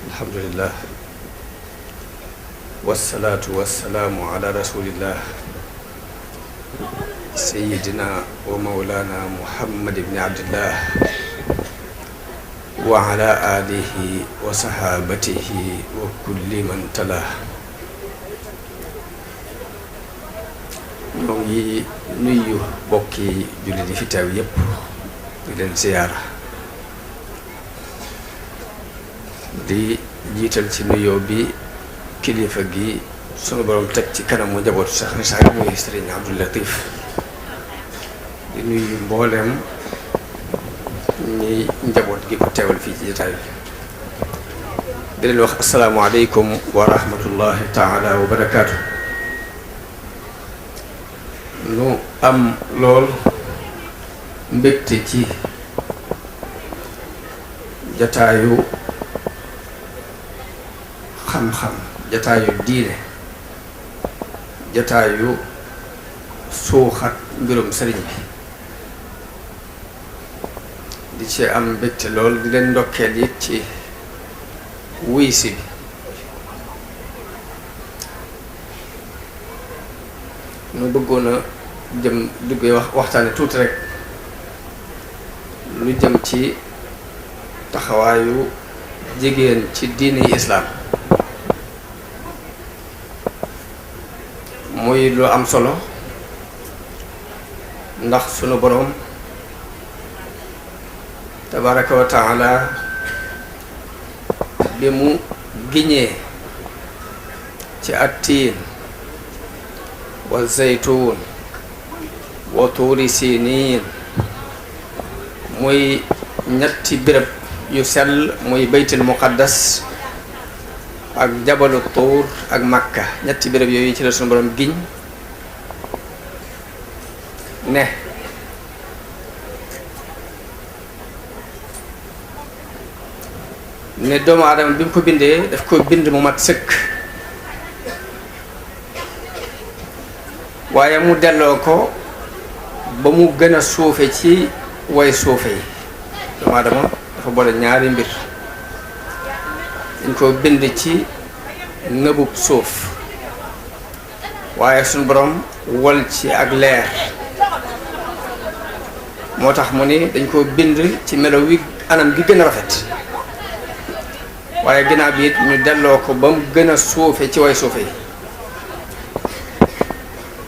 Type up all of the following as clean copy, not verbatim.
alhamdulillah wassalaatu wassalaamu ala rasulillah sayyidina wa mawlana muhammad ibni abdillah wa ala alihi wa sahabatihi wa kulli man tala. ñoo ngi nuyu bokki jullit yi fi teew yépp di leen ziyaara di jiital ci nuyoo bi kilifa gi sunu borom teg ci kanamu njabootu sax ni sax muy Sëriñ Abdou Latif di nuyu mbooleem ñi njaboot gi ko teewal fii ci jotaay bi di leen wax asalaamaaleykum wa rahmatullahi taala wa barakaatu. nu am lool mbégte ci jataayu xam-xam, jataayu diine, jataayu suuxat mbirum sëriñ bi di ci am mbégte lool di leen ndokkeel it ci wuy si bi nu bëggoon a jëm duggee waxtaane tuuti rek lu jëm ci taxawaayu jigéen ci diine yi islaam muy lu am solo ndax sunu boroom tabaraka wa taala bi mu giñee ci attiin wa zaytuun wa tuuri siniin muy ñetti béréb yu sell muy baytul muqaddas ak jabalu tuur ak makka. ñetti béréb yooyu ci la sunu borom giñ ne doomu aadama bi mu ko bindee daf ko bind mu mat sëkk, waaye mu delloo ko ba mu gën a suufe ci way suufe yi. doomu aadama dafa boole ñaari mbir, dañ ko bind ci nëbub suuf waaye suñu borom wol ci ak leer, moo tax mu ni dañ ko bind ci melo wi anam gi gën a rafet, waaye ginnaaw bi it ñu delloo ko ba mu gën a suufe ci way suufe yi.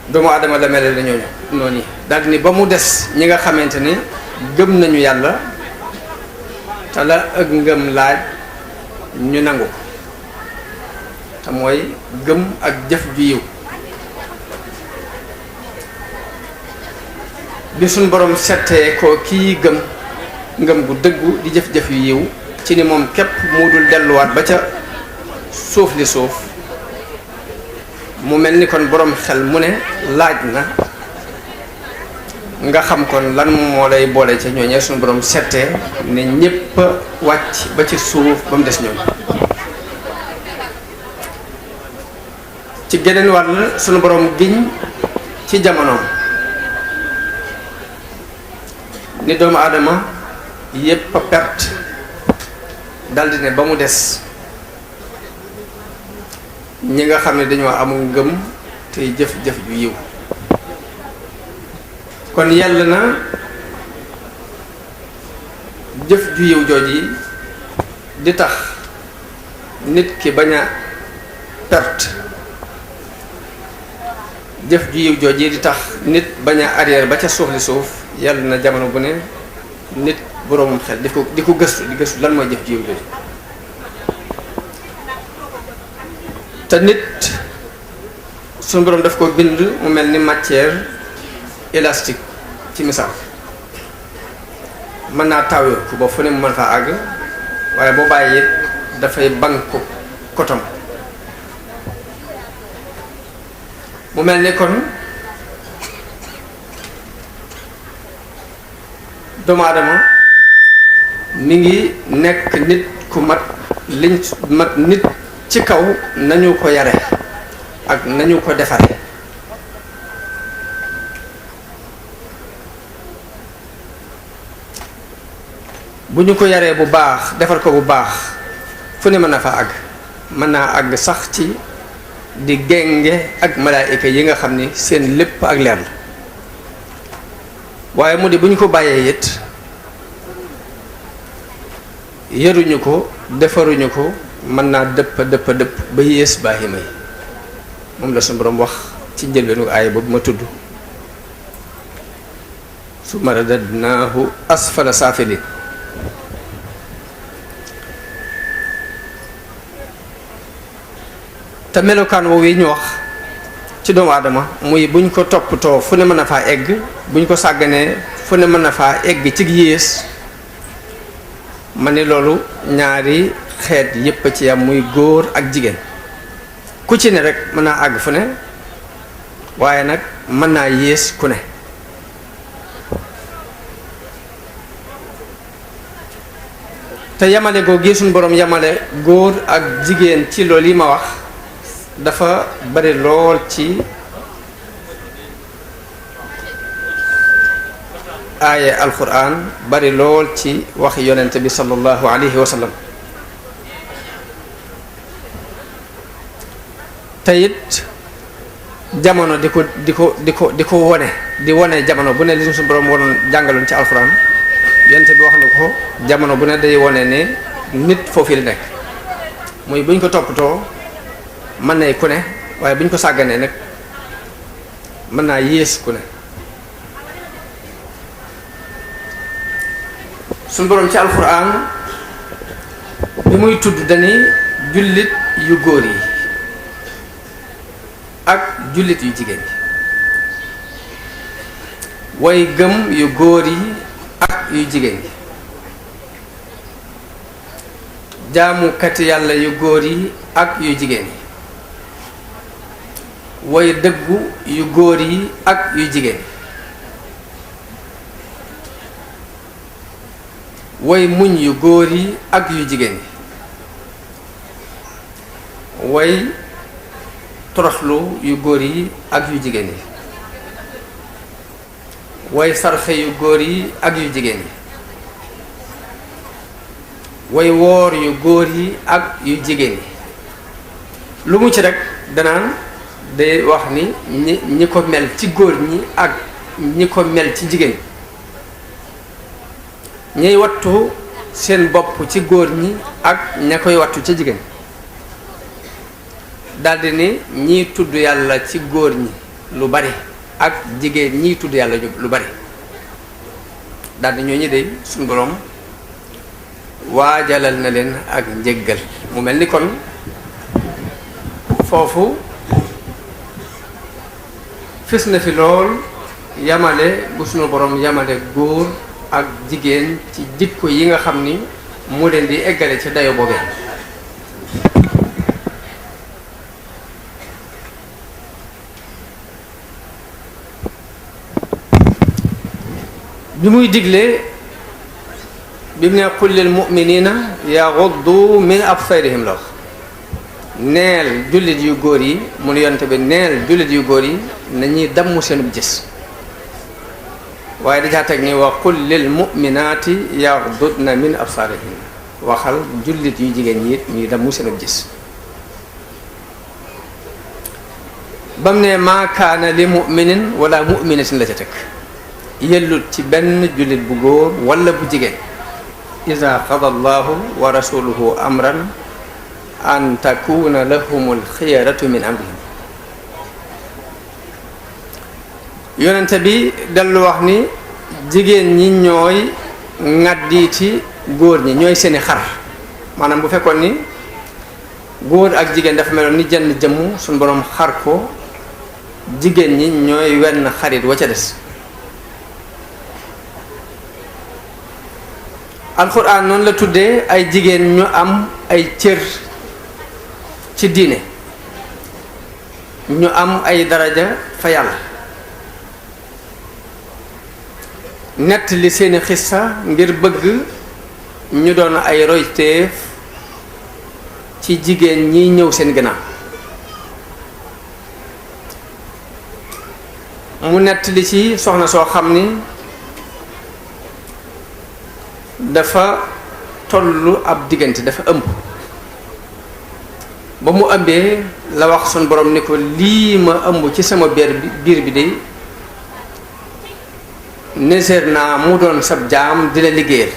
doomu adama la mel la ñooñu noonu daal ni ba mu des ñi nga xamante ni gëm nañu yàlla te la ak ngëm laaj ñu nangu ko, te mooy gëm ak jëf ju yiw. bi suñ borom settee ko kii gëm ngëm gu dëggu di jëf-jëf yu yiw ci ni moom képp mu dul delluwaat ba ca suuf li suuf, mu mel ni kon boroom xel mu ne laaj na nga xam kon lan moo lay boole ca ñooñee suñu borom settee ne ñépp wàcc ba ci suuf ba mu des ñooñu. ci geneen wàll suñu borom giñ ci jamonoom ni doomu aadama yépp a perte daldi ne ba mu des ñi nga xam ne dañoo amul ngëm tey jëf-jëf ju yiw. kon yàlla na jëf ju yiw jooji di tax nit ki bañ a perte, jëf ju yiw jooji di tax nit bañ a arrière ba ca suuf li suuf. yàlla na jamono bu ne nit boroomam xel di ko gëstu lan mooy jëf ju yiw jooji. te nit suñu boroom daf ko bind mu mel ni matière élastique ci misaal, mën naa taw ko ba fu ne mu mën faa àgg, waaye boo bàyyi it dafay banku kotom. mu mel ni kon doomu aadama mi ngi nekk nit ku mat nit ci kaw nañu ko yare ak nañu ko defare. bu ñu ko yaree bu baax defar ko bu baax fu ne mën na fa àgg, mën naa àgg sax ci di genge ak malaayika yi nga xam ni seen lépp ak leer la. waaye mu di bu ñu ko bàyyee it yaruñu ko defaruñu ko mën naa dëpp ba yées baahima yi. moom la suñu borom wax ci njëlbeenu aaya boobu ma tudd, summa radadnaahu asfala saafiliin. te melokaan woowu yi ñu wax ci doomu aadama muy buñ ko toppatoo fu ne mën a faa egg, buñ ko sàgganee fu ne mën a faa egg ci yées. ma ne loolu ñaari xeet yépp a ci yam, muy góor ak jigéen. ku ci ne rek mën naa àgg fu ne, waaye nag mën naa yées ku ne. te yamale goo gi suñu borom yamale góor ak jigéen ci loolu yi ma wax dafa bari lool ci aaya alquran, bari lool ci wax yonent bi sallallahu alayhi wa sallam. te it jamono di ko wone jamono bu ne li suñu borom wonoon jàngaloon ci alquran, yonent bi wax na ko jamono bu ne day wone ne nit foofu la nekk. muy buñ ko toppatoo mën nay ku ne, waaye buñ ko sàgganee nag mën naa yées ku ne. suñu borom ci alquran bi muy tudd dani jullit yu góor yi ak jullit yu jigéen yi, way gëm yu góor yi ak yu jigéen yi, jaamukati yàlla yu góor yi ak yu jigéen yi, way dëggu yu góor yi ak yu jigéen yi, way muñ yu góor yi ak yu jigéen yi, way toroxlu yu góor yi ak yu jigéen yi, way sarxe yu góor yi ak yu jigéen yi, way woor yu góor yi ak yu jigéen yi. lu mu ci rek danaan day wax ni ñi ko mel ci góor ñi ak ñi ko mel ci jigéen ñi, ñay wattu seen bopp ci góor ñi ak ña koy wattu ci jigéen. daldi ni ñiy tudd yàlla ci góor ñi lu bari ak jigéen ñiy tudd yàlla lu bari. daldi ñooñu de suñu borom waajalal na leen ak njëggal. mu mel ni kon foofu fis na fi lool yamale bu suñu borom yamale góor ak jigéen ci jikko yi nga xam ni mu leen di eggale ci dayo boobee. bi muy digle bi mu ne qul lil mu'minina yaghuddu min absarihim la wax, neel jullit yu góor yi mu nu yonte bi neel jullit yu góor yi nañuy damm seenub gis. waaye dajaa teg ni wa qul lil mu'minaati yaghdudna min absarihin, waxal jullit yu jigéen ñi it ñuy damm seenub gis. ba mu ne maa kaana li mu'minin wala mu'minatin la ca teg, yellut ci benn jullit bu góor wala bu jigéen iza qada allahu wa rasuluhu amran an takuna lahumul xiyaratu min amrihim. yonente bi dellu wax ni jigéen ñi ñooy ŋàddiiti góor ñi, ñooy seeni xar. maanaam bu fekkoon ni góor ak jigéen dafa meloon ni jenn jëmm, suñu boroom xar ko, jigéen ñi ñooy wenn xarit wa ca des. alxuraan noonu la tuddee ay jigéen ñu am ay cër ci diine, ñu am ay daraja fa yàlla. nett li seeni xissa ngir bëgg ñu doon ay royteef ci jigéen ñiy ñëw seen gannaaw. mu nett li ci soxna soo xam ni dafa tollu ab diggante, dafa ëmb mu ëmbee la wax sun borom ni ko lii ma ëmb ci sama biir bi de neseer naa mu doon sab jaam di la liggéeyal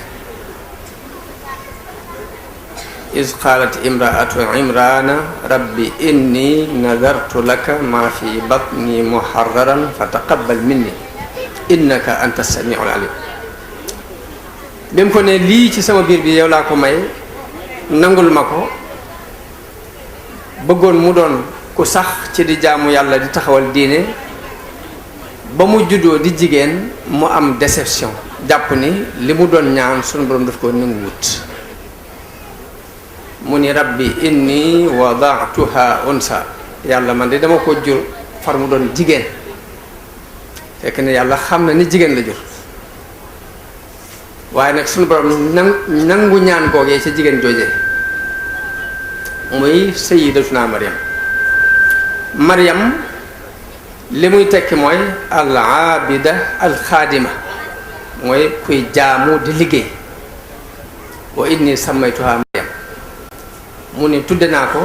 iz qaalat imraatu imrana rabbi inni nadartu laka ma fi batni muharraran fa taqabbal minni innaka anta samiul alim bi mu ko ne lii ci sama biir bi yow laa ko may nangul ma ko bëggoon mu doon ku sax ci di jaamu yàlla di taxawal diine ba mu juddoo di jigéen mu am déception jàpp ni li mu doon ñaan sunu borom daf ko nangu wut mu ni rabbi inni wadaatuha unsa yàlla man de dama ko jur far mu doon jigéen fekk ne yàlla xam na ni jigéen la jur waaye nag sunu borom nangu ñaan googee ca jigéen jooje muy sayyidatuna Maryam li muy tekki mooy al aabida al xaadima mooy kuy jaamu di liggéey wa inni sammaytuha Maryam mu ne tudde naa ko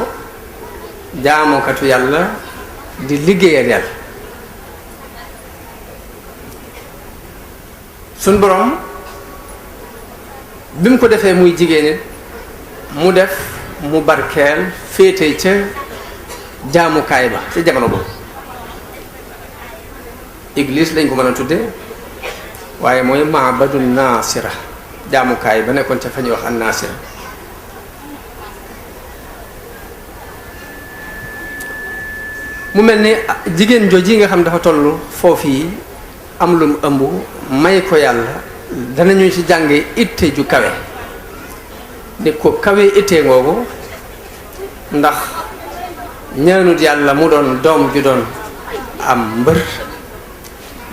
jaamukatu yàlla di liggéeyal yàlla suñ borom bi mu ko defee muy jigéen it mu def mu barkeel féete ca jaamukaay ba ca jamono boobu église lañ ko mën a tudde waaye mooy maabadu naasira jaamukaay ba nekkoon ca fa ñuy wax an naasira mu mel ni jigéen jooji nga xam dafa toll foofu yi am lu mu ëmb may ko yàlla danañu ci jànge itte ju kawe ni ko kawe itte ngoogu ndax ñaanut yàlla mu doon doom ju doon am mbër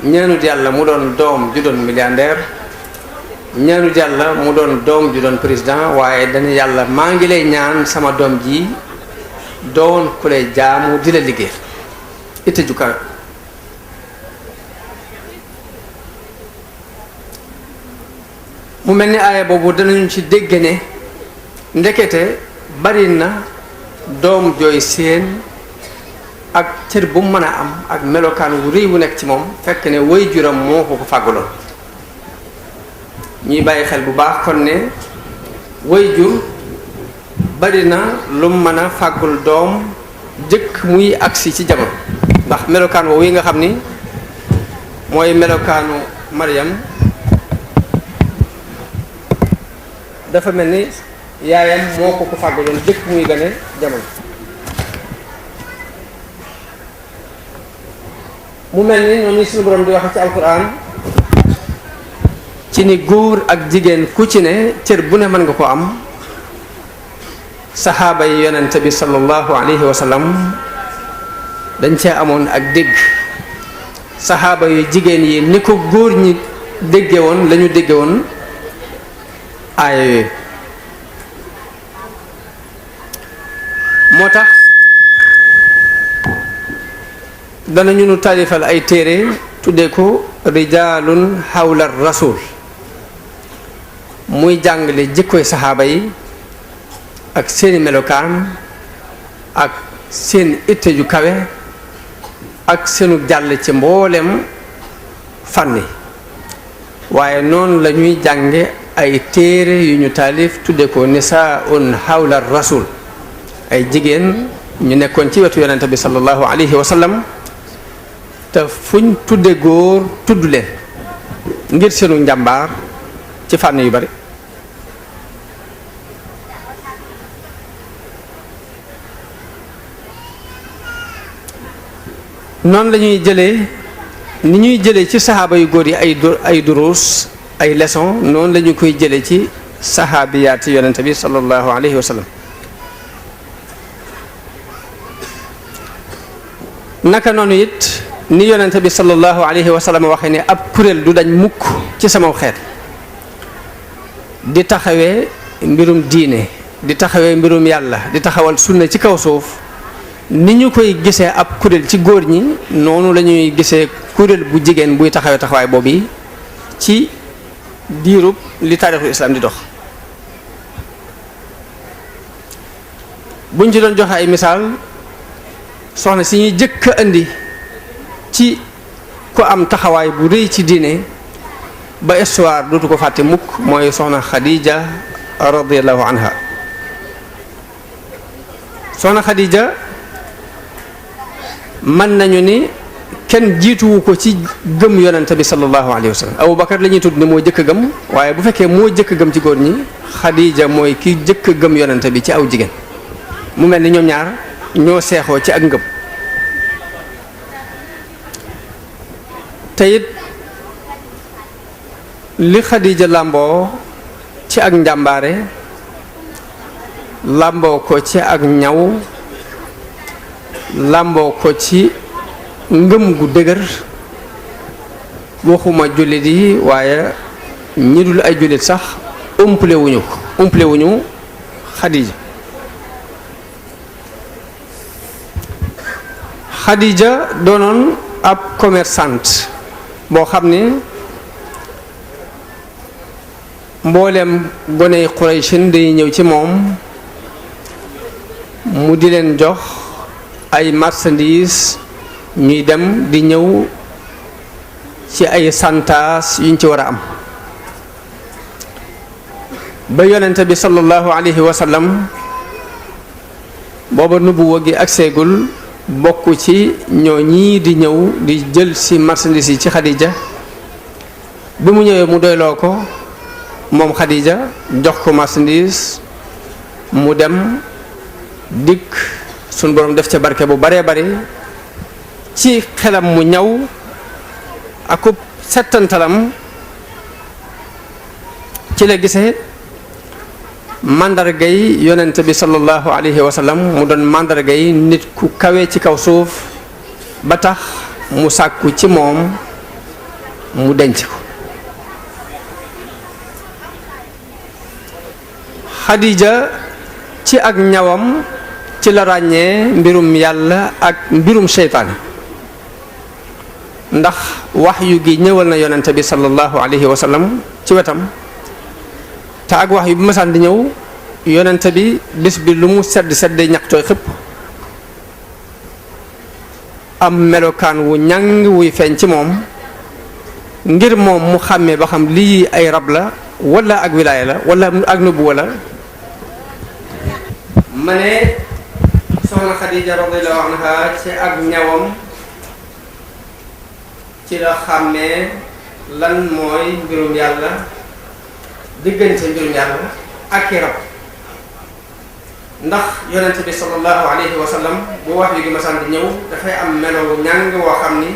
ñaanut yàlla mu doon doom ju doon milliardaire ñaanut yàlla mu doon doom ju doon président waaye dana yàlla maa ngi lay ñaan sama doom ji doon ku lay jaamu di la liggéey itte ju kawe mu mel ni aaya boobu danañu ci dégg ne ndekete bari na doom jooy seen ak cër bu mu mën a am ak melokaan wu rëy wu nekk ci moom fekk ne way juram moo ko ko fàggaloon ñuy bàyyi xel bu baax kon ne way jur bari na lu mu mën a fàggul doom jëkk muy agsi ci jamono ndax melokaan woowu yi nga xam ni mooy melokaanu Maryam dafa mel ni yaayam moo ko ko fàggaloon jëkk muy gane jamono mu mel ni ñoom ni suñu borom di wax ci alquran ci ni góor ak jigéen ku ci ne cër bu ne mën nga ko am saxaaba yi yonente bi sallallahu alayhi wa sallam dañ cee amoon ak dégg saxaaba yu jigéen yi ni ko góor ñi dégge woon la ñu dégge woon aaya yooyu moo tax danañu nu taalifal ay téere tuddee ko rijaalun hawla rasul muy jàngale jikkoy saxaaba yi ak seeni melokaan ak seen itte ju kawe ak seenu jàll ci mboolem fànni waaye noonu la ñuy jànge ay téere yu ñu taalif tudde ko nisaa'un hawla rasul ay jigéen ñu nekkoon ci wetu yonente bi sallallahu alayhi wa sallam te fuñ tudde góor tudd leen ngir seenu njàmbaar ci fànn yu bari noonu la ñuy jëlee ni ñuy jëlee ci saxaaba yu góor yi ay duruus ay leçon noonu la ñu koy jëlee ci saxaabiyaati yonente bi sallallahu alayhi wa sallam naka noonu it ni yonente bi sallallahu alayhi wa sallam waxee ne ab kuréel du dañ mukk ci sama xeet di taxawee mbirum diine di taxawee mbirum yàlla di taxawal sunna ci kaw suuf ni ñu koy gisee ab kuréel ci góor ñi noonu la ñuy gisee kuréel bu jigéen buy taxawee taxawaay boobu ci diirub li taarixu islam di dox buñ ci doon joxe ay misaal soxna si ñuy jëkk a indi ci ku am taxawaay bu rëy ci diine ba histoire dootu ko fàtte mukk mooy soxna Khadija radiyallahu anha. soxna Khadija mën nañu ni kenn jiituwu ko ci gëm yonente bi sallallahu alayhi wa sallam. Aboubacar la ñuy tudd ni moo jëkk a gëm, waaye bu fekkee moo jëkk a gëm ci góor ñi Khadija mooy ki jëkk a gëm yonente bi ci aw jigéen. mu mel ni ñoom ñaar ñoo seexoo ci ak ngëm. te it li Khadija làmboo ci ak njàmbaare làmboo ko ci ak ñaw làmboo ko ci ngëm gu dëgër waxuma jullit yi waaye ñi dul ay jullit sax umple wuñu Khadija. Khadija doonoon ab commerçante boo xam ni mboolem goney Qurayshin day ñëw ci moom mu di leen jox ay marchandises ñuy dem di ñëw ci ay santaas yuñ ci war a am. ba yonente bi sallallahu alayhi wa sallam booba nubuwa gi ak seegul bokk ci ñoo ñii di ñëw di jël ci marchandises yi ci Khadija. bi mu ñëwee mu doyloo ko moom Khadija jox ko marchandise mu dem dikk suñ borom def ca barke bu baree bari ci xelam mu ñaw akub settantalam ci la gisee màndargay yonent bi sallallahu alayhi wa sallam mu doon màndargay nit ku kawe ci kaw suuf ba tax mu sàkku ci moom mu denc ko. Khadija ci ak ñawam ci la ràññee mbirum yàlla ak mbirum seytaane ndax waxyu gi ñëwal na yonent bi sallallahu alayhi wa sallam ci wetam te ak waxyu bi masaan di ñëw yonent bi bis bi lu mu sedd sedd ñax tooy xëpp am melokaan wu ñàng wuy feeñ ci moom ngir moom mu xàmmee ba xam lii ay rab la wala ak wilaaya la wala ak nubuwa la. ma ne soxna Khadija radiyallahu anha ci ak ñawam ci la xàmmee lan mooy mbirum yàlla diggante mbirum yàlla ak i rab ndax yonent bi sallallahu alayhi wa sallam bu wax yu gi masaan di ñëw dafay am melo ñàng woo xam ni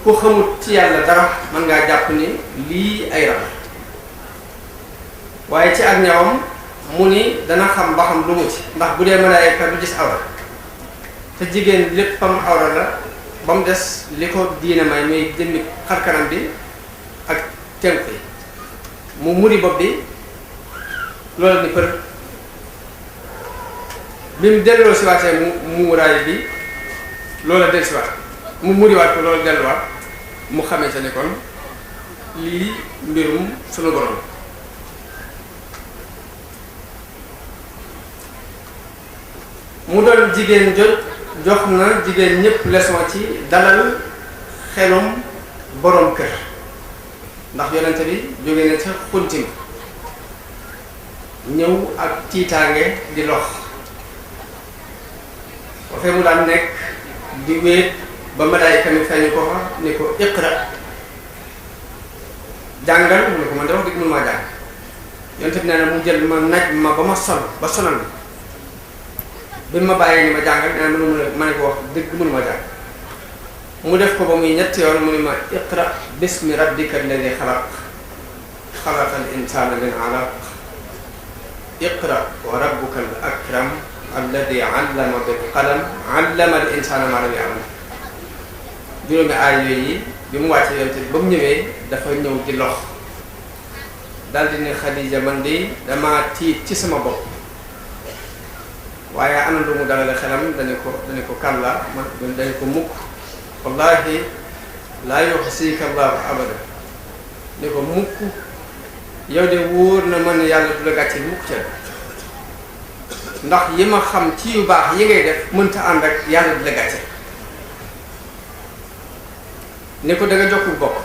ku xamut ci yàlla dara mën ngaa jàpp ni lii ay rab waaye ci ak ñawam mu ni dana xam ba xam lu mu ci ndax bu dee malaayika du gis awra te jigéen léppam awra la ba mu des li ko diine may muy jëmmi xarkanam bi ak tenk yi mu muri bopp bi loolu ni për bi mu delloo si waatee mu muraay bi loola del si waat mu muriwaat ko loolu delluwaat mu xamee sa ni kon lii mbirum sunu borom. mu doon jigéen jox na jigéen ñëpp leçon ci dalal xelum borom kër ndax yonente bi jóge na ca xuntim ñëw ak tiitaange di lox waxee mu daan nekk di wéet ba malaayika mi feeñu ko fa ni ko iqra jàngal mu ne ko man de wax dëgg mënu maa jàng yonente bi nee na mu jël ma naj ma ba ma sonal bi ma bàyyee ni ma jàngal nee na ma ne ko wax dëgg mënu ma jàng mu def ko ba muy ñetti yoon mu ne ma iqra bismi rabbika alladi xalaq xalaqal insaana min alaq iqra wa rabbuka al akram alladi allama bil qalam allama al insaana ma lam ya'lam juróomi aay yooyu bi mu wàccee yonte bi ba mu ñëwee dafa ñëw di lox daldi ne Khadija man de dama tiit ci sama bopp waaye ana lu mu dalale xelam dañu ko kàlla man dañu ko mukk wallahi laa yuxsika allahu abada ne ko mukk yow de wóor na man yàlla du la gàcce mukk ca ndax yi ma xam ci yu baax yi ngay def mënta ànd ak yàlla di la gàcce ne ko da nga jokku bokk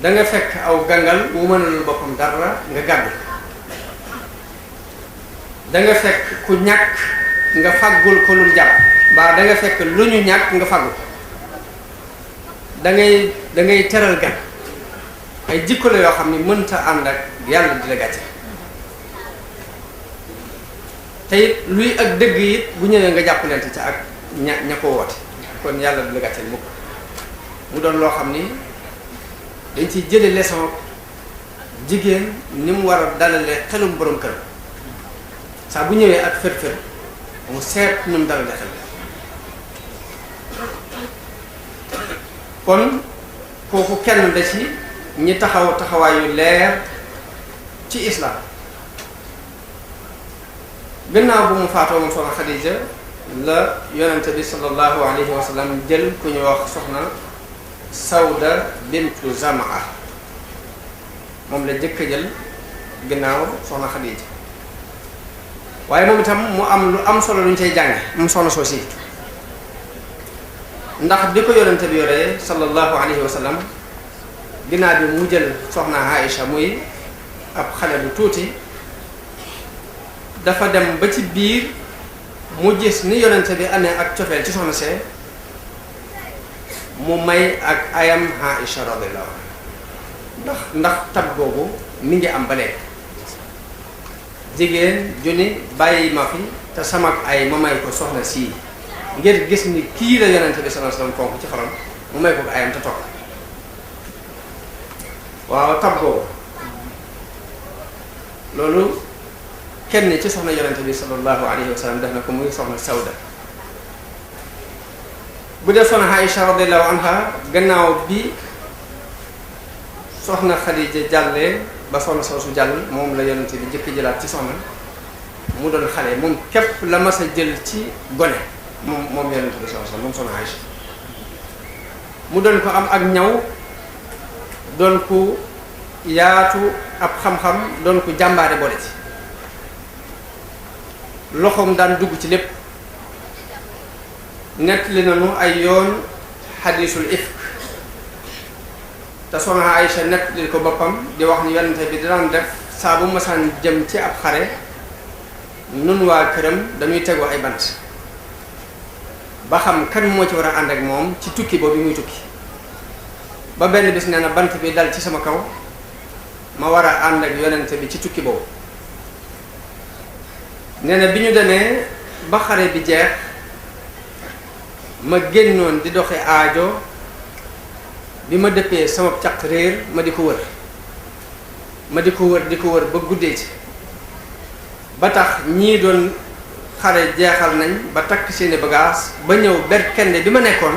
da nga fekk aw gangal wu mënalul boppam dara nga gàddu da nga fekk ku ñàkk nga faggul ko lu jàpp mbaa da nga fekk lu ñu ñàkk nga faggu da ngay teral gan ay jikko la yoo xam ne mënta ànd ak yàlla di la gàcce te it luy ak dëgg it bu ñëwee nga jàppalante ca ak ña ko woote kon yàlla di la gàcceel mukk mu doon loo xam ni dañ ci jële leçon jigéen ni mu war a dalalee xelum borom kër saa bu ñëwee ak fër-fër mu seet nu mu dalalee xel kon kooku kenn da ci ñi taxaw taxawaayu leer ci islam gannaaw bu mu faatoo moom soxna Xadija la yonente bi sallallahu alayhi wa sallam jël ku ñu wax soxna Sawda bintu Zamaa moom la jëkk a jël gannaaw soxna Xadija waaye moom itam mu am lu am solo lu ñu cay jànge mu soxna soosi ndax bi ko yonente bi yoree sallallahu alayhi wa sallam ginnaaw bi mu jël soxna Aïcha muy ab xale bu tuuti dafa dem ba ci biir mu gis ni yonente bi amee ak cofeel ci soxna see mu may ak ayam Aïcha radiyallahu anha ndax tab boobu mi ngi am ba léegi jigéen junni bàyyi ma fi te sama ay ma may ko soxna sii ngir gis ni kii la yonente bi sallallahu alayhi wasallam fonk ci xolam mu may ko ayam te toog waaw tab boobu loolu kenn ci soxna yonente bi sallallahu alayhi wa sallam def na ko muy soxna Sawda bu dee soxna Aïcha radiyallahu anha gannaaw bi soxna Xadija jàllee ba soxna soosu jàll moom la yonente bi jëkk jëlaat ci soxna mu doon xale moom képp la mas a jël ci gone moom yonente bi sallallahu alayhi wa sallam moom soxna Aïcha mu doon ko am ak ñaw doon ko yaatu ab xam-xam doon ko jàmbaare boole ci loxoom daan dugg ci lépp nettali nañu ay yoon xadiisul ifk te soxna Aïcha nettali ko boppam di wax ni yonente bi daan def saa bu masaan jëm ci ab xare nun waa këram dañuy tegoo ay bant ba xam kan moo ci war a ànd ak moom ci tukki boobu muy tukki ba benn bis nee na bant bi dal ci sama kaw ma war a ànd ak yonente bi ci tukki boobu nee na bi ñu demee ba xare bi jeex ma génnoon di doxi aajo bi ma dëppee sama caq réer ma di ko wër di ko wër ba guddee ci ba tax ñii doon xare jeexal nañ ba takk seeni bagage ba ñëw berkende bi ma nekkoon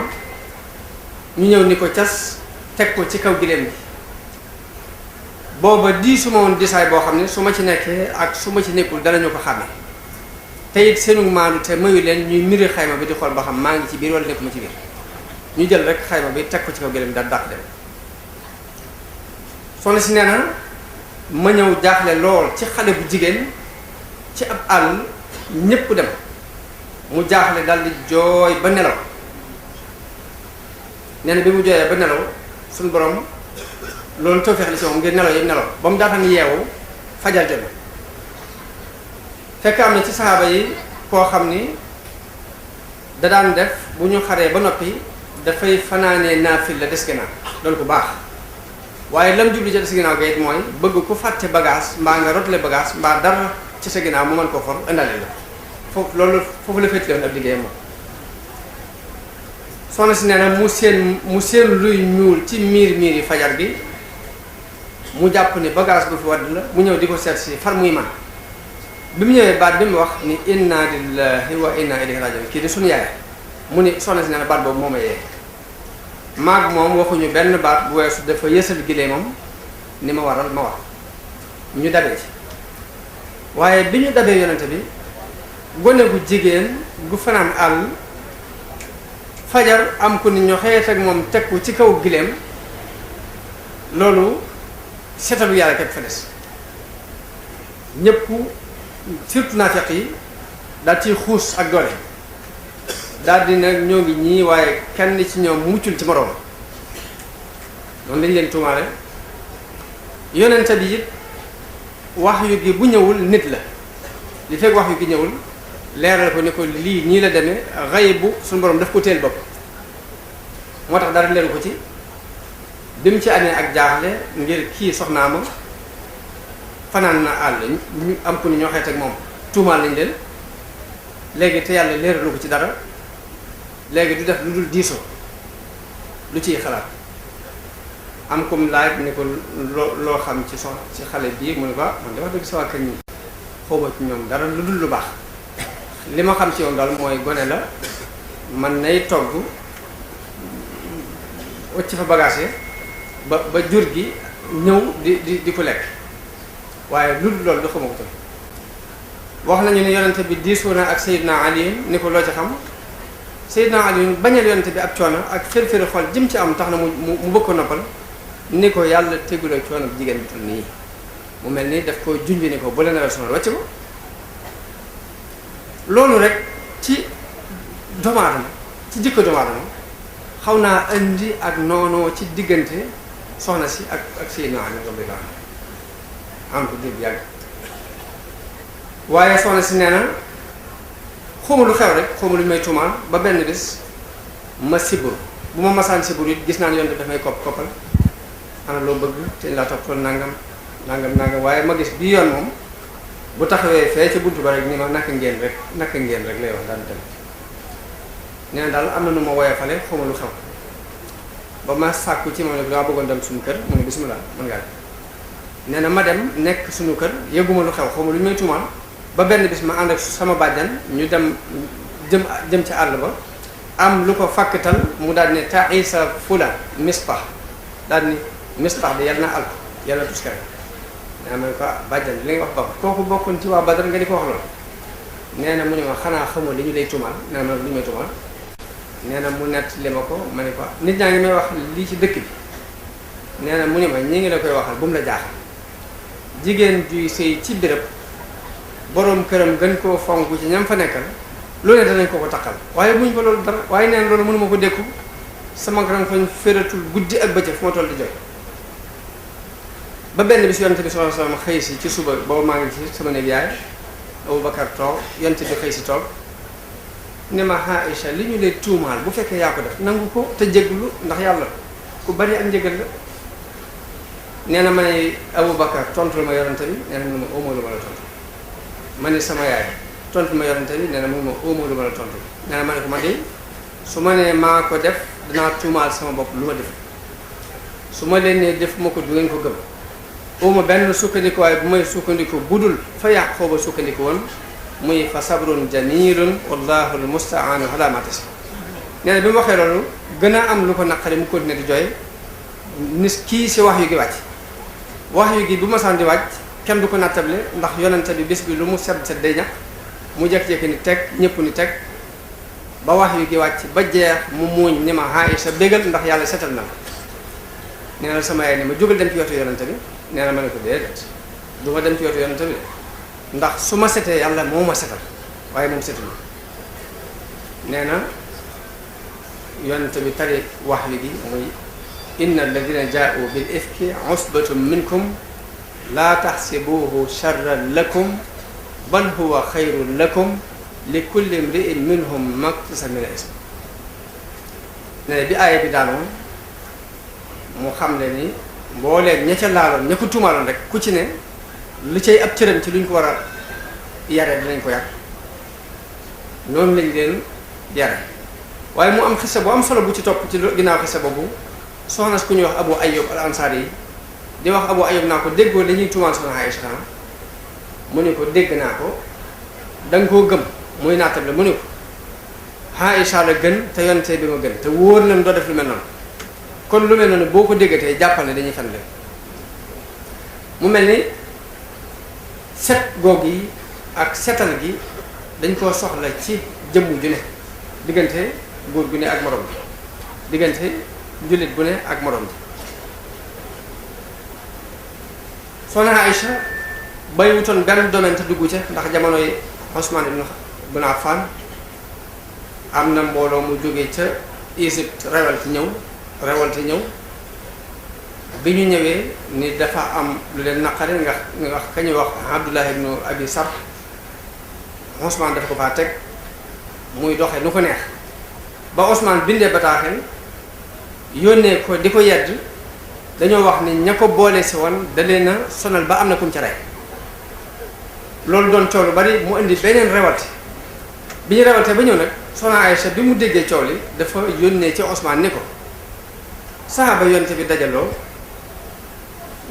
ñu ñëw ni ko cas teg ko ci kaw giléem bi booba diisuma woon disaay boo xam ne su ma ci nekkee ak su ma ci nekkul danañu ko xàmme te it seenu maandu te mayu leen ñuy miri xayma bi di xool ba xam maa ngi ci biir wala nekkuma ci biir ñu jël rek xayma bi teg ko ci kaw giléem bi daal dàq dem soxna si nee na ma ñëw jaaxle lool ci xale bu jigéen ci ab àll ñépp dem mu jaaxle dal di jooy ba nelaw nee na bi mu jooyee ba nelaw suñu borom loolu tawfeex li ci moom ngir nelaw yëpp nelaw ba mu daataan yeewu fajar jot fekk am na ci saxaaba yi koo xam ni da daan def bu ñu xaree ba noppi dafay fanaanee naafil la des ginnaaw loolu ku baax waaye lam jubli ca des ginnaaw ga it mooy bëgg ku fàtte bagage mbaa nga rotale bagage mbaa dara ci sa ginnaaw mu mën koo for indale la foofu loolu foofu la féetli woon ab liggéeyam moom soxna si nee na mu seen luy ñuul ci miir yi fajar gi mu jàpp ni bagage bu fi wadd la mu ñëw di ko seet si far muy man bi mu ñëwee baat bi mu wax ni inna lillahi wa inna ilayhi rajiun kii di suñu yaay mu ni soxna si nee na baat boobu moo ma yee maag moom waxuñu benn baat bu weesu dafa yësal gilee moom ni ma waral ma wax ñu dabee ci waaye bi ñu dabee yonente bi gone gu jigéen gu fanaan àll fajar am ko ni ñoo xëyet ak moom teg ko ci kaw gileem loolu setalu yàlla képp fa des ñépp surtout naafeq yi daal ciy xuus ak doole daal di nag ñoo ngi ñii waaye kenn ci ñoom muccul ci moroom noonu lañ leen tuumaale. yonente bi it wax yu gi bu ñëwul nit la li fekk wax yu gi ñëwul leeral ko ni ko lii nii la demee xayb bu suñu borom daf ko teel bopp moo tax dara leeru ko ci bi mu ci amee ak jaaxle ngir kii soxnaa ma fanaan na àll ñu am ku ni ñoo xeet ak moom tuumaal lañ leen léegi te yàlla leeralu ko ci dara léegi du def lu dul diisoo lu ciy xalaat am comme laaj ni ko loo xam ci ci xale bii mu ne ko man de wax dëgg sa waa kër ñi xawma ci ñoom dara lu dul lu baax li ma xam ci yoon daal mooy gone la man nay togg wacc fa bagage ba jur gi ñëw di ko lekk waaye lu dul loolu du xama ko tam wax nañu ne yonente bi diisoo na ak Seydina Ali ni ko loo ci xam Seydina Ali bañal yonente bi ab coono ak fër-fëri xol jëm ci am tax na mu bëgg ko noppal ni ko yàlla teguloo coono jigéen bi tul nii mu mel ni daf ko junj ni ko bu la nawee sonal wàcc ko loolu rek ci doomu aadama ci jikko doomu aadama xaw naa indi ak noonoo ci diggante soxna si ak Seydina Ali radiyallahu anhu am ko dégg yàgg waaye soxna si nee na xawma lu xew rek xawma lu ñu may tuumaal ba benn bis ma sibur bu ma masaan sibur it gis naa ne yoon daf may koppal ana loo bëgg te laa toppal nangam waaye ma gis bii yoon moom bu taxawee fee ca buntu ba rek ni ma naka ngeen rek lay wax daal dem nee na daal am na nu ma woyofale xawma lu xew ba ma sàkku ci moom ne dama bëggoon dem suñu kër mu ne bismillah mën ngaa nee na ma dem nekk suñu kër yëguma lu xew xawma lu ñu may tuumaal ba benn bis ma ànd ak sama bàjjan ñu dem jëm ci àll ba am lu ko fàkkatal mu daal ne ta'isa fulan misbah daal ni misbah bi yàlla na àll yàlla tuskare nee ma ne ko bàjjan li nga wax ba kooku bokkoon ci waa Badar nga di ko wax loolu nee na mu ne ma xanaa xamoo li ñu lay tuumaal nee na ma li ñu may tuumaal nee na mu nett li ma ko ma ne ko nit ñaa ngi may wax lii ci dëkk bi nee na mu ne ma ñi ngi la koy waxal bu mu la jaaxal jigéen juy sëy ci béréb boroom këram gën koo fonk ci ñam fa nekkal loolu ne danañ ko takkal waaye muñ ko loolu dara waaye neen loolu mënuma ko dékku sama grand fañ fératul guddi ak bëccëg fu ma toll di jooy ba benn bis yonent bi sallallahu alayhi wasallam xëy si ci suba boobu maa ngi ci sama néeg yaay Abubakar toog yonent bi xëy si toog ne ma Aïcha li ñu lay tuumaal bu fekkee yaa ko def nangu ko te jéglu ndax yàlla ku bari ak njëgal la nee na ma ne Abubakar tontu ma yonent bi nee na mu ma óomoo lu ma la tontu ma ne sama yaay tontu ma yonent bi nee na mu ma óomoo lu ma la tontu nee na ma ne ko ma de su ma nee maa ko def danaa tuumaal sama bopp lu ma def su ma leen nee def ma ko du ngeen ko gëm uma benn sukkandiku waaye bu may sukkandiku budul fa yàq xooba sukkandiku woon muy fa sabrun jamilun wallahu almustaanu ala ma tasif nee na bi mu waxee loolu gën a am lu ko naqari mu continué di jooy nis kii si wax yu gi wàcc wax yu gi bu ma saan di wàcc kenn du ko nattable ndax yonente bi bés bi lu mu set day ñax mu jekk-jekki ni teg ñëpp ni teg ba wax yu gi wàcc ba jeex mu muuñ ni ma Aïcha bégal ndax yàlla setal na nee na sama yaay ni ma jógal dem ci wetu yonente bi nee na ma ne ko déedéet du ma dem ci wetu yonente bi ndax su ma setee yàlla moo ma setal waaye moom setul nee na yonente bi tari wax yu gi muy inna alladina jaa'u bil ifki usbatum minkum laa taxsibuhu charran lakum bal huwa xayrun lakum li kulli imri'in minhum maktasaba min al-ism ne bi aaya bi daanoo mu xam ne ni mbooleem ña ca laaloon ña ko tuumaaloon rek ku ci ne lu cay ab cëram ci luñ ko war a yare dinañ ko yàq noonu lañ leen yare waaye mu am xisa bu am solo bu ci topp ci ginnaaw xisa boobu soxna si ku ñuy wax Abu Ayyub al Ansari yi di wax Abu Ayyub naa ko déggoo dañuy tuumaal soxna Aïcha mu ne ko dégg naa ko da nga koo gëm muy naatable mu ne ko Aïcha la gën te yonte bi ma gën te wóor nañ doo def lu mel noonu kon lu mel noonu boo ko déggatee jàppal ne dañuy fen leen mu mel ni set goog yi ak setal gi dañ koo soxla ci jëmm ju ne diggante góor gu ne ak morom bi diggante jullit bu ne ak morom bi soxna Aïcha bàyyiwutoon benn domaine te dugg ca ndax jamonoy Ousmane ibn Affan am na mbooloo mu jógee ca Égypte révolte ñëw bi ñu ñëwee ni dafa am lu leen naqari nga wax ka ñuy wax Abdullah ibn Abi Sarh Ousmane dafa ko faa teg muy doxe nu ko neex ba Ousmane bindee bataaxel yónnee ko di ko yedd dañoo wax ni ña ko boole si woon da leen a sonal ba am na kum ca rey loolu doon coow lu bari mu indi beneen révolte bi ñu révolte ba ñëw nag soxna Aïcha bi mu déggee coow li dafa yónnee ci Ousmane ni ko saxaaba yonte bi dajaloo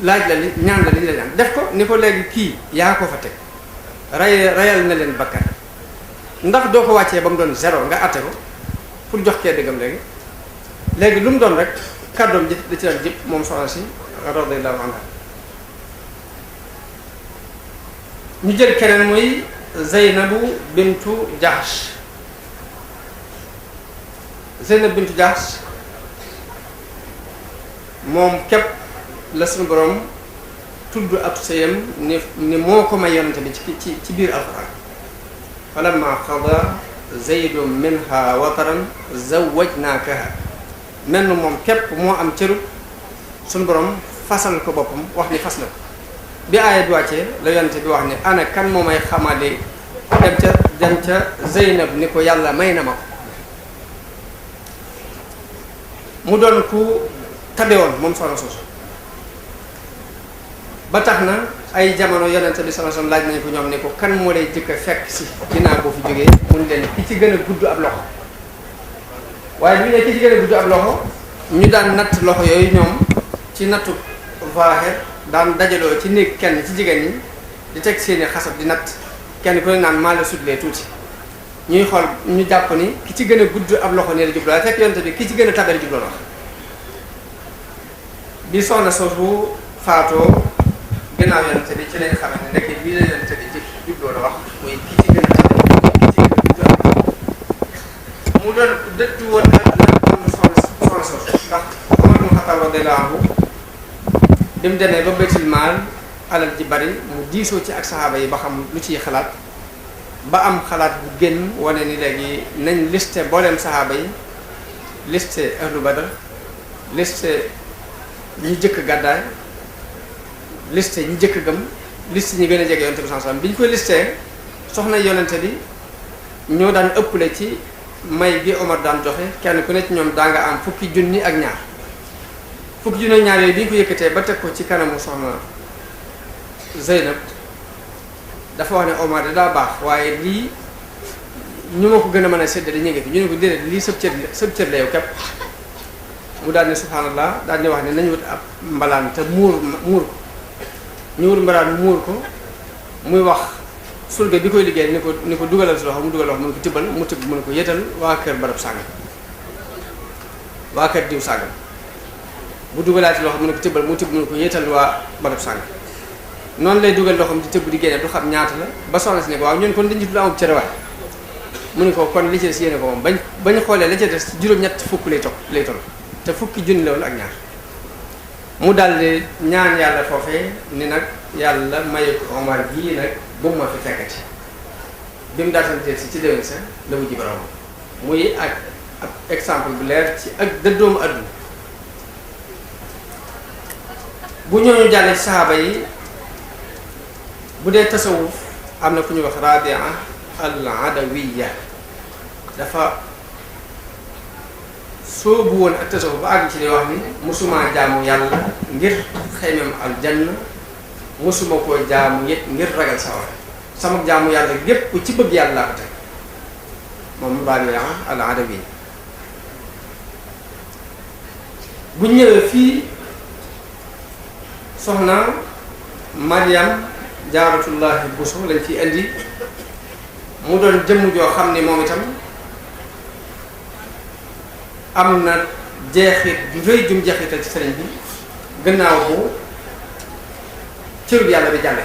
laaj la li ñaan la li la ñaan def ko ni ko léegi kii yaa ko fa teg rayal na leen bakkan ndax doo ko wàccee ba mu doon zéro nga àtte ko pour jox kee dëggam léegi lu mu doon rek kàddoom ji da ci daan jëpp moom soxna si radiyallahu anha ñu jël keneen muy Zeynabu bintu Jahsh moom képp la suñu borom tudd ab sëyam ni moo ko may yonante bi ci biir alxuraan falamma qada Zaydun minha wataran zawwajnaakaha mel moom képp moo am cëru suñu borom fasal ko boppam wax ni fas na ko bi aaya bi wàccee la yonante bi wax ni ana kan moo may xamale dem ca Zeynab ni ko yàlla may na ma ko mu doon ku tabe woon moom soxna soosu ba tax na ay jamono yonente bi sallallahu alayhi wasallam laaj nañu ko ñoom ne ko kan moo lay jëkk a fekk si ginnaaw boo fi jógee mun leen ki ci gën a gudd ab loxo waaye bi ne ki ci gën a gudd ab loxo ñu daan natt loxo yooyu ñoom ci nattu vaahir daan dajaloo ci néeg kenn ci jigéen ñi di teg seeni xasab di natt kenn ku ne naan maa la sutlee tuuti ñuy xool ñu jàpp ni ki ci gën a gudd ab loxo nee la jubloo fekk yonente bi ki ci gën a tabel jubloo wax bi soxna soosu faatoo ginnaaw yonente bi ci lañ xamante ne ndekk lii la yonente bi ci jubloo la wax muy ki ci gën a tabel ki ci gën a gudd mu doon dëttu woon na am soxna soosu ndax Omar ibn Khattab radiyallahu anhu bi mu demee ba baytul maal alal ji bari mu diisoo ci ak saxaaba yi ba xam lu ciy xalaat ba am xalaat bu génn wane ni léegi nañ liste booleem saxaaba yi liste ahlu badr liste ñi jëkk gàddaay liste ñi jëkk gëm liste ñi gën a jege yonente bi sallallahu alayhi wasallam bi ñu koy listee soxna yonente bi ñoo daan ëpple ci may gi Omar daan joxe kenn ku ne ci ñoom daa nga am fukki junni ak ñaar yooyu bi ñu ko yëkkatee ba teg ko ci kanamu soxna Zeynab dafa wax ne Omar da daa baax waaye lii ñu ma ko gën a mën a séddale ñu ngi fi ñu ne ko déedéet lii sëb cër la yow képp mu daal ne subhanallah daal di wax ne nañu wut ab mbalaan te muur ko ñu wut mbalaan muur ko muy wax surga bi koy liggéey ni ko dugalal si loxo mu dugal loxo mu ne ko tibbal mu tibb mu ne ko yëtal waa kër barab sàngam waa kër diw sàngam bu dugalaat si loxo mu ne ko tibbal mu tibb mu ne ko yëtal waa barab sàngam noonu lay dugal loxoom di tëbb di génne du xam ñaata la ba soxna si ne ko waaw ñun kon dañu ci du amub cere waay mu ne ko kon li ci des yéene ko moom bañ xoolee la ci des juróom-ñett fukk lay toll te fukki junni la woon ak ñaar mu daldi ñaan yàlla foofee ni nag yàlla maye ko Omar gii nag bu ma fi fekkati bi mu daatantee si ci déwén sa la wujji borom muy ak ab exemple bu leer ci ak dëddoomu àdduna bu ñooñu jàllee ci saxaaba yi bu dee tasawuf am na ku ñuy wax Rabia al-Adawiya dafa soobu woon ak tasawuf ba àgg ci li wax ni musuma jaamu yàlla ngir xeymam aljanna musuma koo jaamu yit ngir ragal sawar sama jaamu yàlla gépp ci bëgg yàlla laa ko teg moom Rabia al-Adawiya bu ñëwee fii soxna Mariam jaaratullahi Buso lañ fi indi mu doon jëmm joo xam ne moom itam am na jeexit ju rëy jum jeexital ci sëriñ bi gannaaw bu cërub yàlla bi jàlle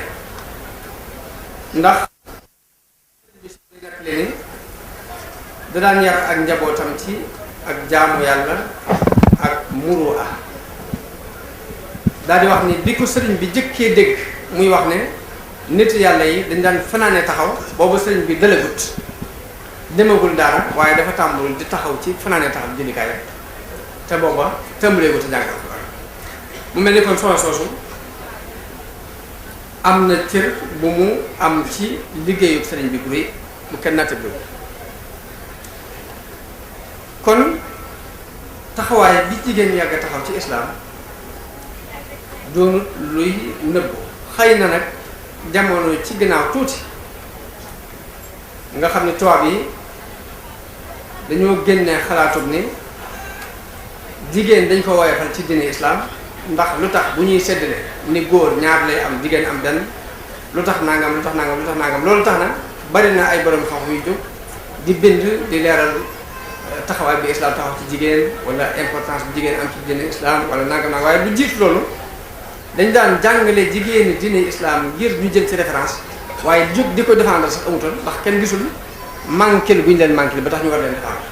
ndax nekk leen da daan yar ak njabootam ci ak jaamu yàlla ak muru daal di wax ni bi ko sëriñ bi jëkkee dégg muy wax ne nit yàlla yi dañ daan fanaane taxaw boobu sëriñ bi dalagut demagul dara waaye dafa tàmbul di taxaw ci fanaane taxaw jullikaay te booba tàmbaleegut a jàngal mu mel ni kon soxna soosu am na cër bu mu am ci liggéeyu sëriñ bi bu rëy bu kenn nattable kon taxawaay bi jigéen yàgg a taxaw ci islaam doonut luy nëbbu xëy na nag jamono ci ginnaaw tuuti nga xam ne tubaab yi dañoo génne xalaatub ni jigéen dañ ko woyofal ci diine islaam ndax lu tax bu ñuy séddale ni góor ñaar lay am jigéen am benn lu tax nangam lu tax nangam lu tax nangam loolu tax na bari na ay borom xam yu jóg di bind di leeral taxawaay bi islam taxaw ci jigéen wala importance bi jigéen am ci diine islam wala nangam nag waaye lu jiitu loolu dañ daan jàngale jigéeni diine islam ngir ñu jël ci référence waaye jóg di ko défendre sax amutoon ndax kenn gisul manqué bu ñu leen manqué ba tax ñu war leen défendre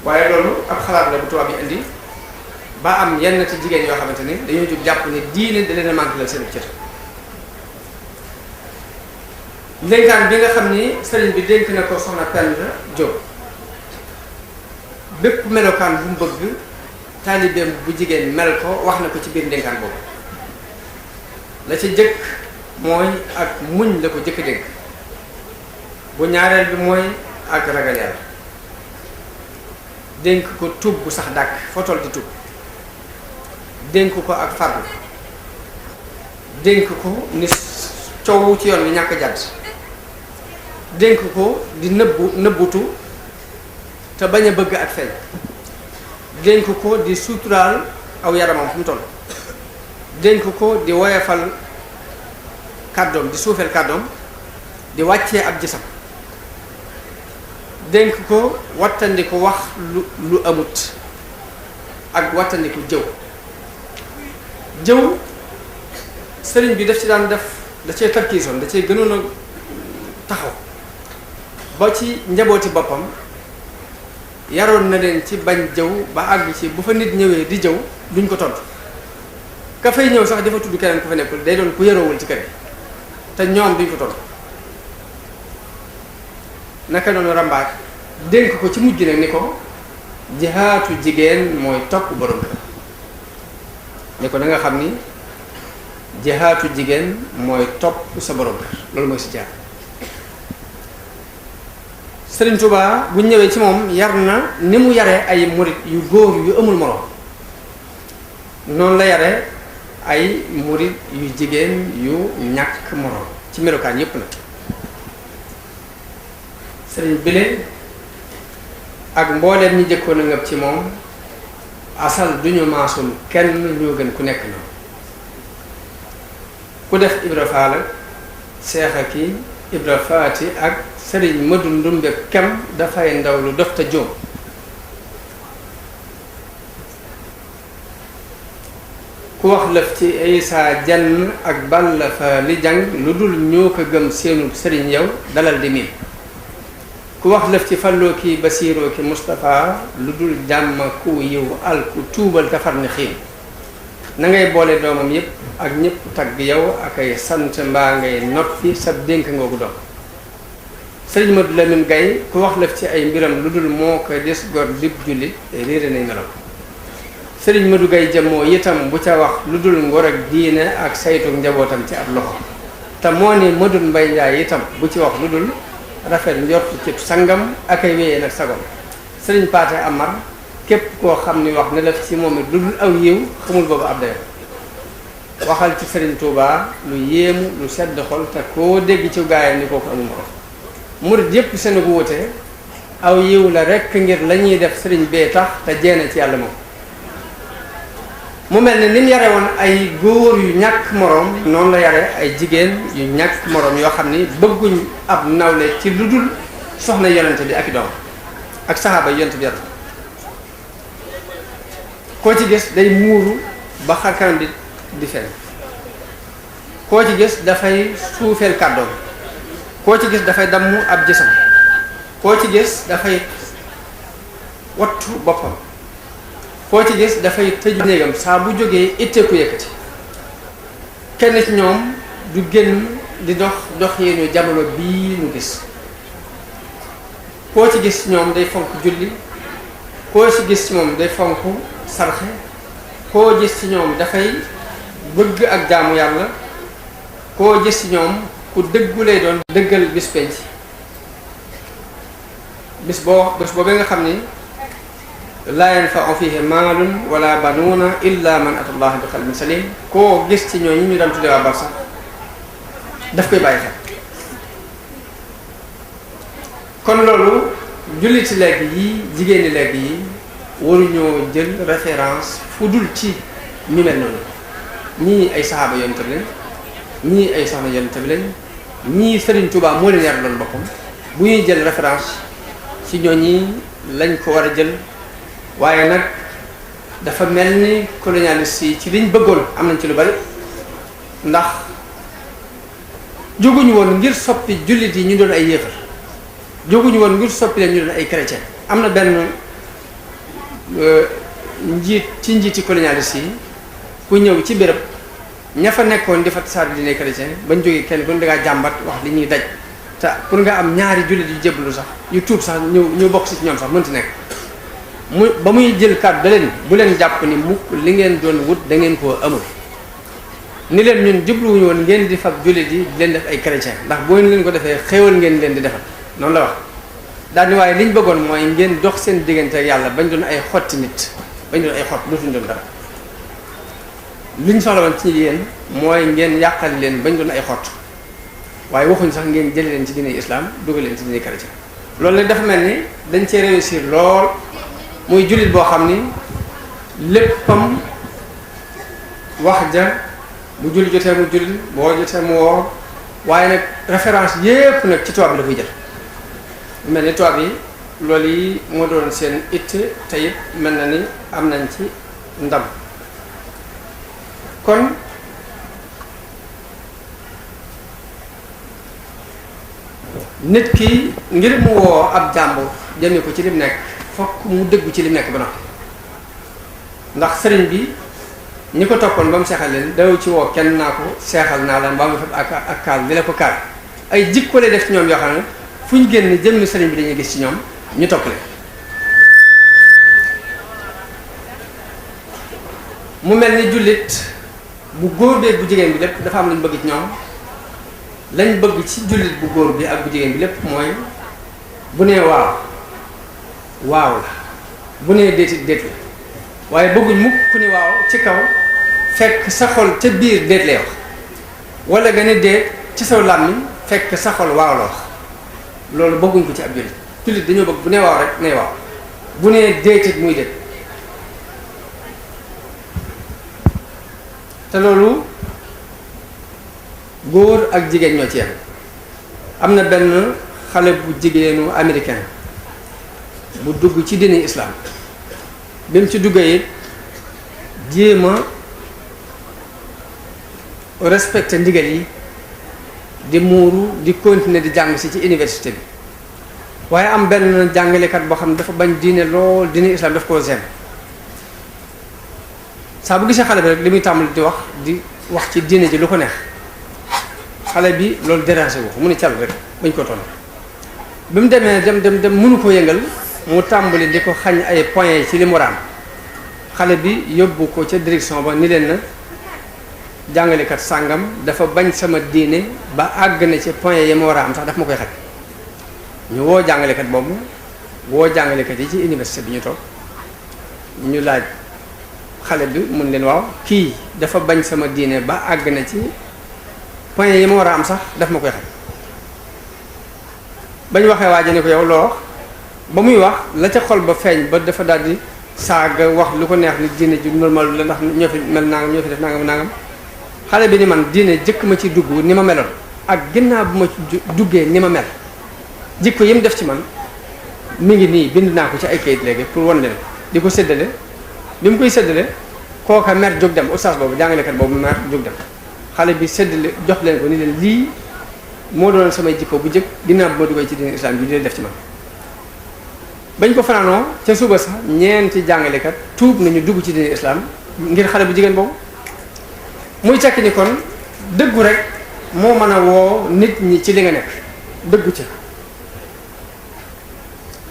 waaye loolu ab xalaat la bu tubaab yi indi ba am yenn ci jigéen yoo xamante ni dañoo jóg jàpp ni diine da leen a manqué la seen cër. ndénkaan bi nga xam ni sëriñ bi dénk na ko soxna Penda Diop bépp melokaan bu mu bëgg taalibeem bu jigéen mel ko wax na ko ci biir ndénkaan boobu la ci jëkk mooy ak muñ la ko jëkk dénk bu ñaareel bi mooy ak ragal yàlla dénk ko tuub bu sax dàkk foo toll di tuub dénk ko ak farlu dénk ko ni coow ci yoon wi ñàkk jàdd dénk ko di nëbbutu te bañ a bëgg ak feeñ dénk ko di suturaal aw yaramam fu mu toll dénk ko di woyafal kàddoom di suufeel kàddoom di wàccee ab gisam dénk ko wattandiku wax lu amut ak wattandiku jëw sëriñ bi daf ci daan def da cee tarkiisoon da cee gënoon a taxaw ba ci njabooti boppam yaroon na leen ci bañ jëw ba àgg ci bu fa nit ñëwee di jëw duñ ko tontu ka fay ñëw sax dafa tudd keneen ku fa nekkul day doon ku yaroowul ci kër gi te ñoom duñ ko tontu naka noonu rambaaj dénk ko ci mujj nag ni ko jihaatu jigéen mooy topp borom kër ni ko da nga xam ni jihaatu jigéen mooy topp sa borom kër loolu mooy si jaar Sëriñ Tuubaa bu ñëwee ci moom yar na ni mu yaree ay murit yu góor yu amul moroom noonu la yare ay murit yu jigéen yu ñàkk moroom ci melokaan yépp nag sëriñ bile ak mbooleem ñi jëkkoon a ngëb ci moom asal duñu maasul kenn ñoo gën ku nekk ñoom ku def Ibra Faal ak Seex ki Ibra Faati ak sëriñ Madu Ndumbe kem dafay ndaw lu dof te jóom ku wax lëf ci Isaa Jenn ak Balla fa li jàng lu dul ñoo ko gëm seenu sëriñ yow dalal di miin ku wax lëf ci Falloo ki Basiiroo ki Mustapha lu dul jàmm ku yiw al ku tuubal te far ni xiin na ngay boole doomam yépp ak ñépp tagg yow ak ay sant mbaa ngay noppi sab dénk ngoogu doom sëriñ Madu Lamin Gay ku wax lëf ci ay mbiram lu dul moo ko des gor dib jullit réere nañ melam sëriñ Madu Gay jëmmoo itam bu ca wax lu dul ngor ak diine ak saytu njabootam ci ab loxo te moo ni Madu Mbay Njaay itam bu ci wax lu dul rafet njort ci sangam ak ay wéyee nag sagom sëriñ Paate Amar képp koo xam ni wax ne la ci moom it lu dul aw yiw xamul boobu ab dayo waxal ci sëriñ Tuubaa lu yéemu lu sedd xol te koo dégg ci gaayam ni kooku amul morom murit yépp seen gu wute aw yiw la rekk ngir la ñuy def sëriñ bee tax te jeene ci yàlla moom mu mel ne ni mu yare woon ay góor yu ñàkk moroom noonu la yare ay jigéen yu ñàkk moroom yoo xam ni bëgguñ ab nawle ci lu dul soxna yonente bi ak i doom ak saxaaba yonente bi yàlla koo ci gis day muuru ba xar kanam di feeñ koo ci gis dafay suufeel kàddoom koo ci gis dafay damm ab jësam koo ci gis dafay wattu boppam koo ci gis dafay tëj néegam saa bu jógee itteeku yëkkati kenn ci ñoom du génn di dox yéenu jamono bii ñu gis koo ci gis ñoom day fonk julli, koo ci gis ci moom day fonk sarxe, koo gis ci ñoom dafay bëgg ak jaamu yàlla, koo gis ci ñoom ku dëggu lay doon dëggal bis penc bis boobee nga xam ni laa yanfa'u fihi maalun wala banuuna illa man ata Allah bi qalbin salim, koo gis ci ñooñu ñu daan tudde waa barsax daf koy bàyyi xel. kon loolu julliti léegi yi jigéeni léegi yi waruñoo jël référence fu dul ci ñu mel noonu. ñii ay saxaaba yonent bi lañ, ñii ay soxna yonent bi lañ, ñii Serigne Touba moo leen yar loolu boppam. bu ñuy jël référence ci ñooñi lañ ko war a jël, waaye nag dafa mel ni colonialiste yi ci liñ bëggoon am nañ ci lu bari, ndax jóguñu woon ngir soppi jullit yi ñu doon ay yéefar, jóguñu woon ngir soppi leen ñu doon ay chrétien. am na benn njiiti colonialiste yi ku ñëw ci béréb ña fa nekkoon di fa tasaare diine chrétien bañ jógee kenn ku ne dangaa jàmbat wax li ñuy daj te pour nga am ñaari jullit yu jébbalu sax yu tuub sax ñu bokk si ci ñoom sax mënti nekk. ba muy jël kàddu da leen bu leen jàpp ni mukk li ngeen doon wut da ngeen koo amul, ni leen ñun jubluwuñu woon ngeen di fab jullit yi di leen def ay chrétien, ndax boo leen ko defee xéewal ngeen leen di defal. noonu la wax daal ni waaye liñ bëggoon mooy ngeen dox seen diggante ak yàlla bañ doon ay xotti nit, bañ doon ay xott dootuñ doon dara. liñ soxla woon ci yéen mooy ngeen yàqal leen bañ doon ay xott, waaye waxuñ sax ngeen jële leen ci diine islam dugal leen ci diine chrétien. loolu nag dafa mel ni dañ cee réussir lool, muy jullit boo xam ni léppam wax ja bu julli jotee mu julli, bu woor jotee mu woor, waaye nag référence yépp nag ci tubaab bi la koy jël. mel ni tubaab yi loolu yi moo doon seen itte te it mel na ni am nañ ci ndam. kon nit ki ngir mu woo ab jàmbur jëme ko ci lim nekk fokk mu dëggu ci lim nekk ba noppi, ndax sëriñ bi ñi ko toppoon ba mu seexal leen daw ci woo kenn naa ko seexal naa la mbaa mu fab ak kaal di la ko kaal. ay jikko lay def ci ñoom yoo xam ne fu ñu génn jëmmi sëriñ bi dañuy gis ci ñoom ñu topp leen. mu mel ni jullit bu góor beeg bu jigéen bi lépp dafa am lañ bëgg ci ñoom. lañ bëgg ci jullit bu góor bi ak bu jigéen bi lépp mooy bu nee waaw waaw la, bu nee déetit déet la, waaye bëgguñ mukk ku ni waaw ci kaw fekk sa xol ca biir déet lay wax, wala nga ne déet ci saw làmmiñ fekk sa xol waaw la wax. loolu bëgguñ ko ci ab jullit. jullit dañoo bëgg bu nee waaw rek nay waaw, bu nee déetit muy déet. te loolu góor ak jigéen ñoo ci yem. am na benn xale bu jigéenu américain bu dugg ci diine islam, bi mu ci duggee it jéem a respecté ndigal yi, di muuru, di continuer di jàng si ci université bi. waaye am benn jàngalekat boo xam ne dafa bañ diine lool, diine islam daf koo seen. saa bu gisee xale bi rek li muy tàmbali di wax ci diine ji lu ko neex. xale bi loolu dérangé wu ko mu ne cal rek bañ ko toll. bi mu demee dem mënu ko yëngal, mu tàmbali di ko xañ ay points ci li mu war a am. xale bi yóbbu ko ca direction ba ni leen na jàngalekat sàngam dafa bañ sama diine ba àgg na ci points yi ma war a am sax daf ma koy xaj. ñu woo jàngalekat boobu, woo jàngalekat yi ci université bi ñu toog, ñu laaj xale bi mun leen waaw kii dafa bañ sama diine ba àgg na ci point yi ma war a am sax daf ma koy xam. ba ñu waxee waa ji ne ko yow loo wax, ba muy wax la ca xol ba feeñ ba dafa daal di saaga wax lu ko neex ni diine ji normal la ndax ñoo fi mel nangam, ñoo fi def nangam. xale bi ni man diine jëkk ma ci dugg ni ma meloon ak ginnaaw bu ma ci duggee ni ma mel, jikko yi mu def ci man mi ngi nii bind naa ko ci ay kayit léegi pour wan leen di ko séddale. bi mu koy séddale kooka mer jóg dem, oustaz boobu jàngalekat boobu mer jóg dem. xale bi séddale jox leen ko ni leen lii moo doon samay jikko bu jëkk ginnaaw bu ma duggee ci diine islam bi di leen def ci man. bañ ko fanaanoo ca suba sax ñeenti jàngalekat tuub nañu dugg ci diine islam ngir xale bu jigéen boobu. muy tekki ni kon dëggu rek moo mën a woo nit ñi ci li nga nekk dëggu ca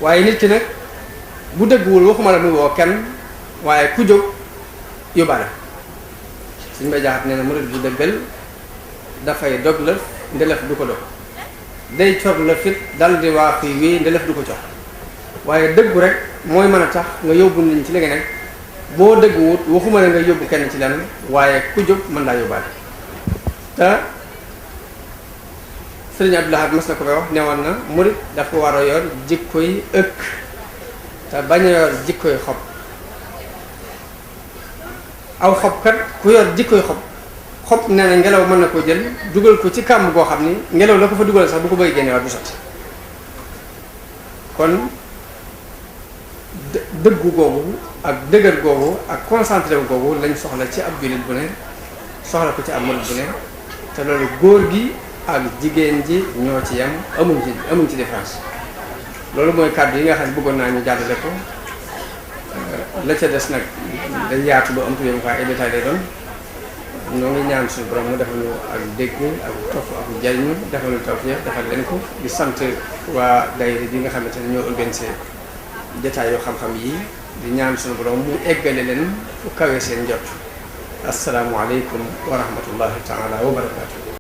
waaye nit ki nag bu dëgguwul waxuma la muy woo kenn waaye ku jóg yóbbaale suñ bay jaxat nee na murid bu dëggal dafay dog la ndelef du ko dog day cor la fit dal di waa fii wii ndelef du ko cor waaye dëggu rek mooy mën a tax nga yóbbu nit ñi ci li nga nekk boo dëgguwut waxuma la nga yóbbu kenn ci lenn waaye ku jóg mën laa yóbbaale te Sëriñ Abdou Lahad mas na ko fay wax newoon na murid dafa war a yor jikkoy ëkk te bañ a yor jikkoy xob aw xob kat ku yor jikkoy xob nee na ngelaw mën na ko jël dugal ko ci kàmb goo xam ni ngelaw la ko fa dugal sax bu ko bëgg génnewaat du sotti kon dëggu googu ak dëgër googu ak concentré googu lañ soxla ci ab jullit bu ne soxla ko ci ab murid bu ne te loolu góor gi ak jigéen ji ñoo ci yem amuñ ci différence loolu mooy kàddu yi nga xam ne bëggoon naa ñu jàllale ko la ca des nag dañ yaatu ba am tuuti quoi ay détails lay doon ñoo ngi ñaan suñu borom mu defal ñu ak dégg ak topp ak jariñu defal ñu tawfiq defal leen ko di sant waa daayira bi nga xamante ne ñoo organisé détails yoo xam-xam yi di ñaan suñu borom mu eggale leen fu kawe seen jot asalaamualeykum wa rahmatullahi taala wa barakaatu.